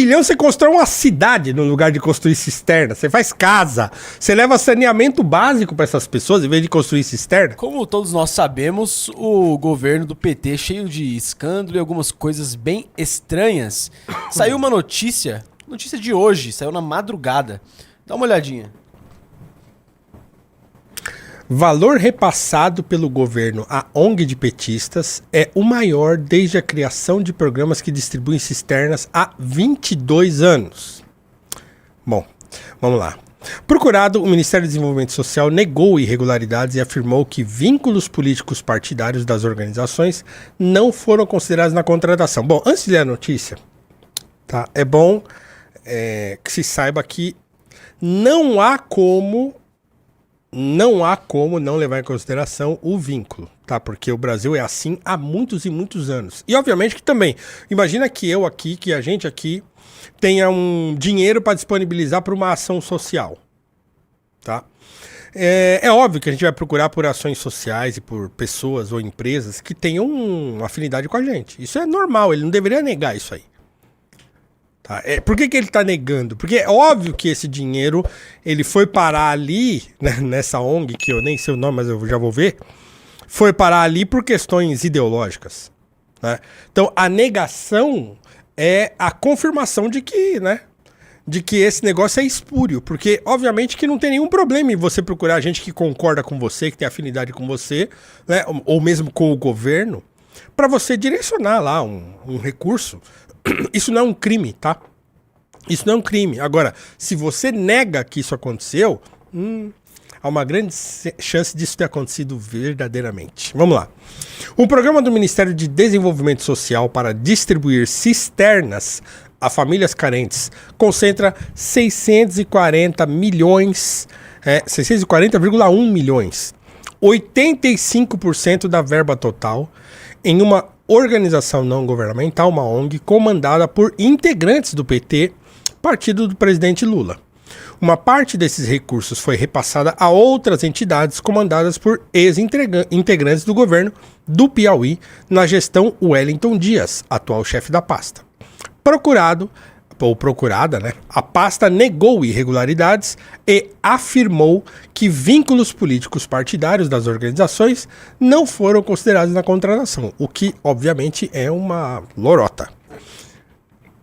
bilhão você constrói uma cidade no lugar de construir cisterna. Você faz casa. Você leva saneamento básico para essas pessoas em vez de construir cisterna. Como todos nós sabemos, o governo do PT, cheio de escândalo e algumas coisas bem estranhas, saiu uma notícia de hoje, saiu na madrugada. Dá uma olhadinha. Valor repassado pelo governo à ONG de petistas é o maior desde a criação de programas que distribuem cisternas há 22 anos. Bom, vamos lá. Procurado, o Ministério do Desenvolvimento Social negou irregularidades e afirmou que vínculos políticos partidários das organizações não foram considerados na contratação. Bom, antes de ler a notícia, tá? É bom que se saiba que não há como não levar em consideração o vínculo, tá? Porque o Brasil é assim há muitos e muitos anos. E obviamente que também, imagina que a gente aqui tenha um dinheiro para disponibilizar para uma ação social, tá? É óbvio que a gente vai procurar por ações sociais e por pessoas ou empresas que tenham uma afinidade com a gente. Isso é normal, ele não deveria negar isso aí. Tá? Por que ele está negando? Porque é óbvio que esse dinheiro ele foi parar ali, né, nessa ONG, que eu nem sei o nome, mas eu já vou ver, foi parar ali por questões ideológicas. Né? Então a negação é a confirmação de que, né, de que esse negócio é espúrio. Porque obviamente que não tem nenhum problema em você procurar gente que concorda com você, que tem afinidade com você, né, ou mesmo com o governo, para você direcionar lá um recurso. Isso não é um crime, tá? Isso não é um crime. Agora, se você nega que isso aconteceu, há uma grande chance disso ter acontecido verdadeiramente. Vamos lá. O programa do Ministério de Desenvolvimento Social para distribuir cisternas a famílias carentes concentra 640 milhões, 640,1 milhões, 85% da verba total em uma organização não governamental, uma ONG, comandada por integrantes do PT, partido do presidente Lula. Uma parte desses recursos foi repassada a outras entidades comandadas por ex-integrantes do governo do Piauí na gestão Wellington Dias, atual chefe da pasta. Procurada, né? A pasta negou irregularidades e afirmou que vínculos políticos partidários das organizações não foram considerados na contratação, o que, obviamente, é uma lorota.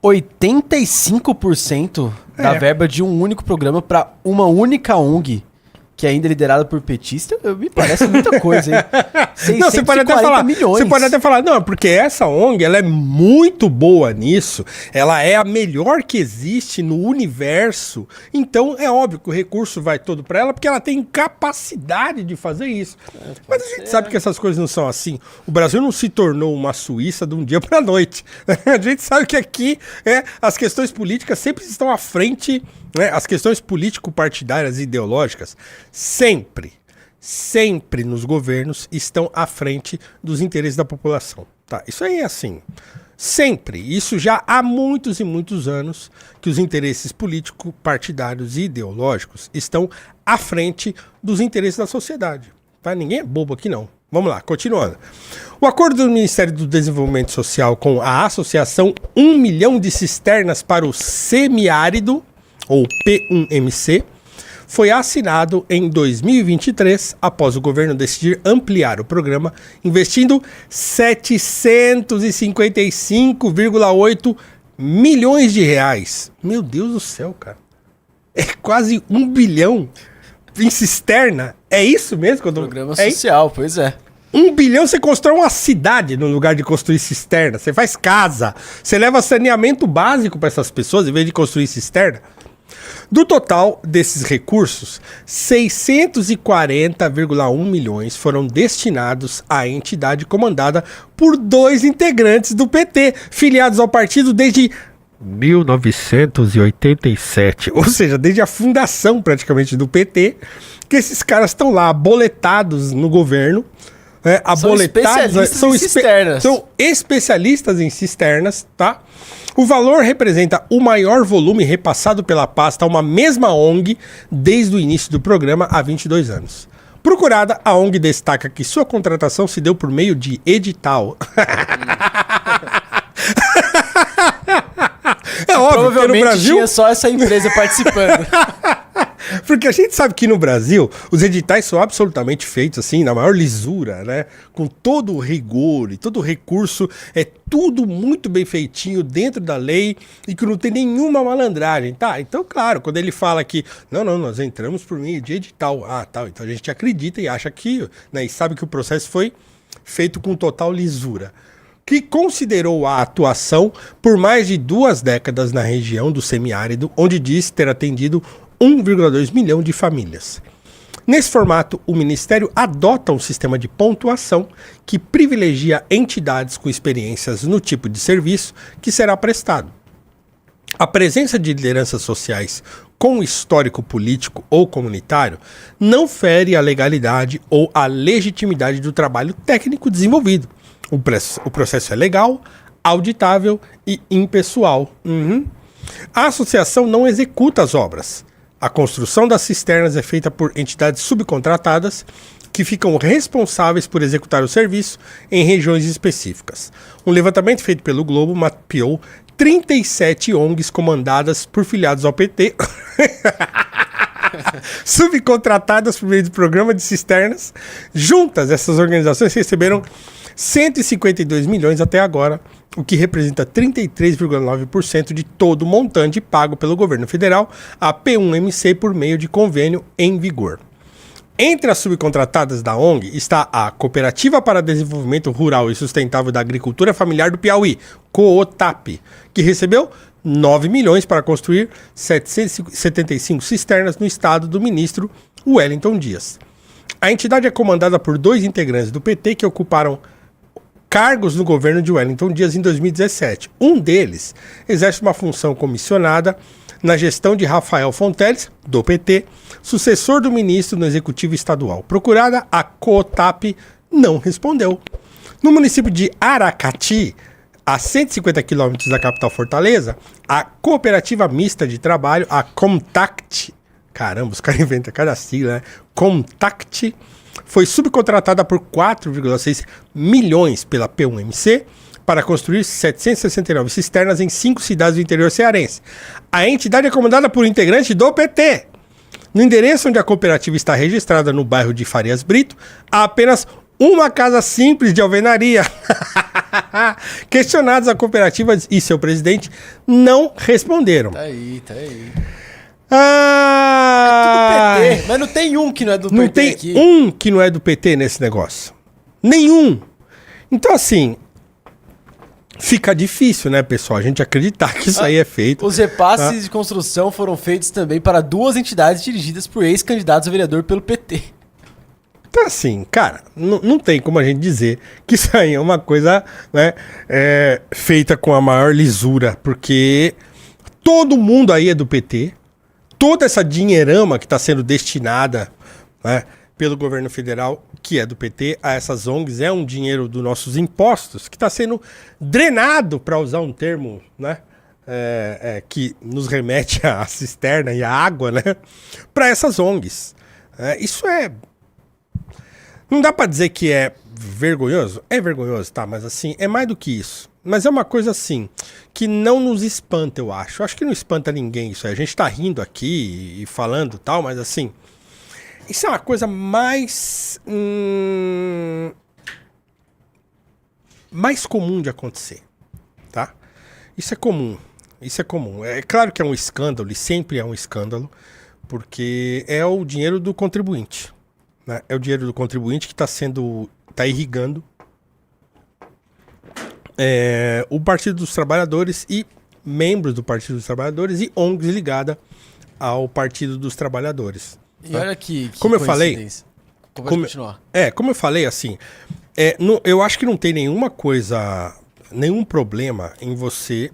85% da verba de um único programa para uma única ONG, que ainda é liderada por petista, me parece muita coisa, hein? 640 não, milhões. Você pode até falar, não, porque essa ONG, ela é muito boa nisso, ela é a melhor que existe no universo, então é óbvio que o recurso vai todo para ela, porque ela tem capacidade de fazer isso. Mas a gente sabe que essas coisas não são assim. O Brasil não se tornou uma Suíça de um dia para a noite. A gente sabe que aqui as questões políticas sempre estão à frente, né? As questões político-partidárias e ideológicas sempre nos governos estão à frente dos interesses da população. Tá? Isso aí é assim. Sempre. Isso já há muitos e muitos anos que os interesses político-partidários e ideológicos estão à frente dos interesses da sociedade. Tá? Ninguém é bobo aqui não. Vamos lá, continuando. O acordo do Ministério do Desenvolvimento Social com a Associação 1 milhão de cisternas para o semiárido, ou P1MC, foi assinado em 2023, após o governo decidir ampliar o programa, investindo 755,8 milhões de reais. Meu Deus do céu, cara. É quase 1 bilhão em cisterna. É isso mesmo? Programa social, pois é. 1 bilhão você constrói uma cidade no lugar de construir cisterna. Você faz casa. Você leva saneamento básico para essas pessoas em vez de construir cisterna. Do total desses recursos, 640,1 milhões foram destinados à entidade comandada por 2 integrantes do PT, filiados ao partido desde 1987, ou seja, desde a fundação praticamente do PT, que esses caras estão lá aboletados no governo. São especialistas em cisternas, tá? O valor representa o maior volume repassado pela pasta a uma mesma ONG desde o início do programa há 22 anos. Procurada, a ONG destaca que sua contratação se deu por meio de edital. É óbvio. Provavelmente tinha só essa empresa participando. Porque a gente sabe que no Brasil os editais são absolutamente feitos assim, na maior lisura, né? Com todo o rigor e todo o recurso, é tudo muito bem feitinho dentro da lei e que não tem nenhuma malandragem, tá? Então, claro, quando ele fala que não, nós entramos por meio de edital, tal, então a gente acredita e acha que, né? E sabe que o processo foi feito com total lisura. Que considerou a atuação por mais de 2 décadas na região do semiárido, onde diz ter atendido 1,2 milhão de famílias. Nesse formato, o Ministério adota um sistema de pontuação que privilegia entidades com experiências no tipo de serviço que será prestado. A presença de lideranças sociais com histórico político ou comunitário não fere a legalidade ou a legitimidade do trabalho técnico desenvolvido. O processo é legal, auditável e impessoal. A associação não executa as obras. A construção das cisternas é feita por entidades subcontratadas que ficam responsáveis por executar o serviço em regiões específicas. Um levantamento feito pelo Globo mapeou 37 ONGs comandadas por filiados ao PT, subcontratadas por meio do programa de cisternas. Juntas, essas organizações receberam 152 milhões até agora, o que representa 33,9% de todo o montante pago pelo governo federal à P1MC por meio de convênio em vigor. Entre as subcontratadas da ONG está a Cooperativa para Desenvolvimento Rural e Sustentável da Agricultura Familiar do Piauí, COOTAP, que recebeu 9 milhões para construir 775 cisternas no estado do ministro Wellington Dias. A entidade é comandada por 2 integrantes do PT que ocuparam cargos no governo de Wellington Dias em 2017. Um deles exerce uma função comissionada na gestão de Rafael Fonteles, do PT, sucessor do ministro no Executivo Estadual. Procurada, a COOTAP não respondeu. No município de Aracati, a 150 quilômetros da capital Fortaleza, a Cooperativa Mista de Trabalho, a Contact, caramba, os caras inventam cada sigla, né? Contact, foi subcontratada por 4,6 milhões pela P1MC para construir 769 cisternas em 5 cidades do interior cearense. A entidade é comandada por integrantes do PT. No endereço onde a cooperativa está registrada, no bairro de Farias Brito, há apenas uma casa simples de alvenaria. Questionados, a cooperativa e seu presidente não responderam. Tá aí. Ah, É tudo PT, mas não tem um que não é do não PT tem aqui. um que não é do PT nesse negócio. Nenhum. Então, assim, fica difícil, né, pessoal? A gente acreditar que isso aí é feito. Os repasses de construção foram feitos também para 2 entidades dirigidas por ex-candidatos a vereador pelo PT. Então, assim, cara, não tem como a gente dizer que isso aí é uma coisa, né, feita com a maior lisura, porque todo mundo aí é do PT. Toda essa dinheirama que está sendo destinada, né, pelo governo federal, que é do PT, a essas ONGs, é um dinheiro dos nossos impostos que está sendo drenado, para usar um termo, né, que nos remete à cisterna e à água, né, para essas ONGs. Isso é... Não dá para dizer que é vergonhoso? É vergonhoso, tá, mas assim, é mais do que isso. Mas é uma coisa assim, que não nos espanta, eu acho. Eu acho que não espanta ninguém isso aí. A gente tá rindo aqui e falando e tal, mas assim... Isso é uma coisa mais... mais comum de acontecer, tá? Isso é comum. Isso é comum. É claro que é um escândalo, e sempre é um escândalo, porque é o dinheiro do contribuinte, né? É o dinheiro do contribuinte que tá irrigando o Partido dos Trabalhadores e membros do Partido dos Trabalhadores e ONGs ligada ao Partido dos Trabalhadores. E olha que como eu falei, Pode continuar. Como eu falei, assim, eu acho que não tem nenhuma coisa, nenhum problema em você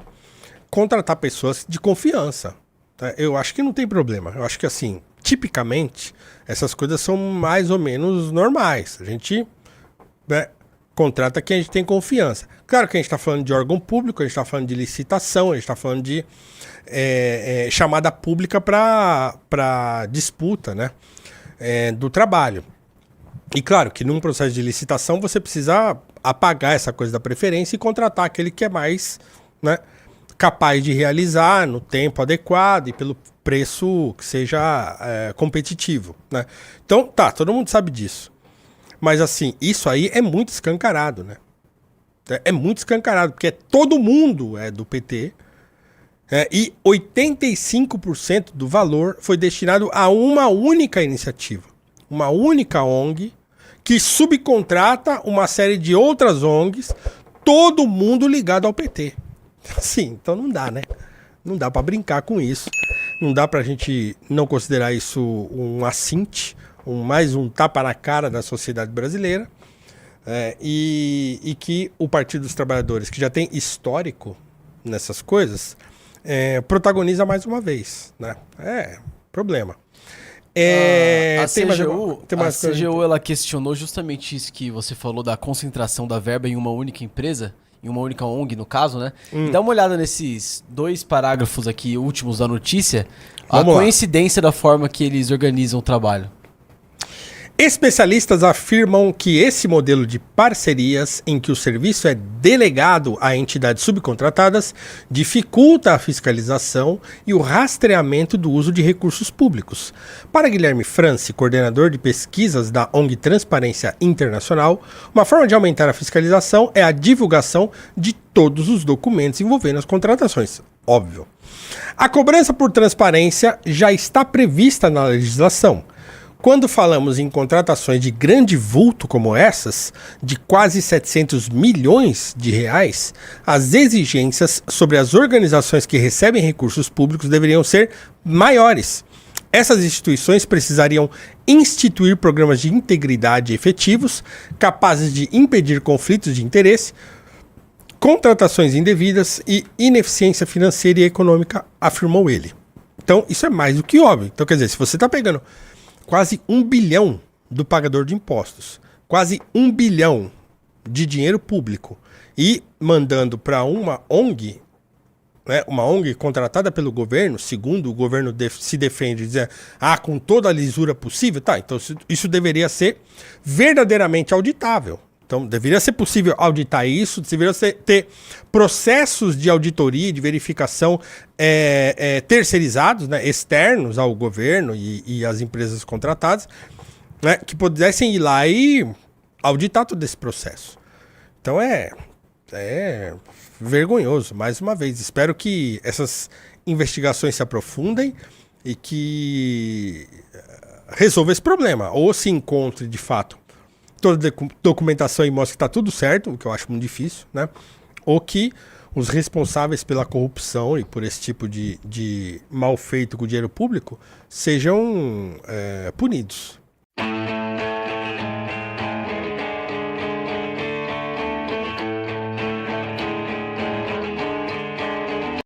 contratar pessoas de confiança, tá? Eu acho que não tem problema. Eu acho que, assim, tipicamente, essas coisas são mais ou menos normais. A gente, né, contrata quem a gente tem confiança. Claro que a gente está falando de órgão público, a gente está falando de licitação, a gente está falando de chamada pública para disputa, né, do trabalho. E claro que num processo de licitação você precisa apagar essa coisa da preferência e contratar aquele que é mais, né, capaz de realizar no tempo adequado e pelo preço que seja competitivo, né? Então, todo mundo sabe disso. Mas assim, isso aí é muito escancarado, né? É muito escancarado, porque todo mundo é do PT, e 85% do valor foi destinado a uma única iniciativa. Uma única ONG que subcontrata uma série de outras ONGs, todo mundo ligado ao PT. Sim, então não dá, né? Não dá pra brincar com isso. Não dá pra gente não considerar isso um assinte, mais um tapa na cara da sociedade brasileira. E que o Partido dos Trabalhadores, que já tem histórico nessas coisas, protagoniza mais uma vez, né? Problema. A CGU ela questionou justamente isso que você falou da concentração da verba em uma única empresa, em uma única ONG, no caso, né? E dá uma olhada nesses 2 parágrafos aqui últimos da notícia, Vamos lá. Coincidência da forma que eles organizam o trabalho. Especialistas afirmam que esse modelo de parcerias, em que o serviço é delegado a entidades subcontratadas, dificulta a fiscalização e o rastreamento do uso de recursos públicos. Para Guilherme France, coordenador de pesquisas da ONG Transparência Internacional, uma forma de aumentar a fiscalização é a divulgação de todos os documentos envolvendo as contratações. Óbvio. A cobrança por transparência já está prevista na legislação. Quando falamos em contratações de grande vulto como essas, de quase 700 milhões de reais, as exigências sobre as organizações que recebem recursos públicos deveriam ser maiores. Essas instituições precisariam instituir programas de integridade efetivos, capazes de impedir conflitos de interesse, contratações indevidas e ineficiência financeira e econômica, afirmou ele. Então, isso é mais do que óbvio. Então, quer dizer, se você está pegando quase 1 bilhão do pagador de impostos, quase 1 bilhão de dinheiro público e mandando para uma ONG, né, uma ONG contratada pelo governo, segundo o governo se defende, dizendo, com toda a lisura possível, então isso deveria ser verdadeiramente auditável. Então, deveria ser possível auditar isso, deveria ter processos de auditoria e de verificação terceirizados, né, externos ao governo e às empresas contratadas, né, que pudessem ir lá e auditar todo esse processo. Então, é vergonhoso, mais uma vez. Espero que essas investigações se aprofundem e que resolva esse problema, ou se encontre, de fato, toda a documentação e mostra que está tudo certo, o que eu acho muito difícil, né? Ou que os responsáveis pela corrupção e por esse tipo de mal feito com o dinheiro público sejam punidos.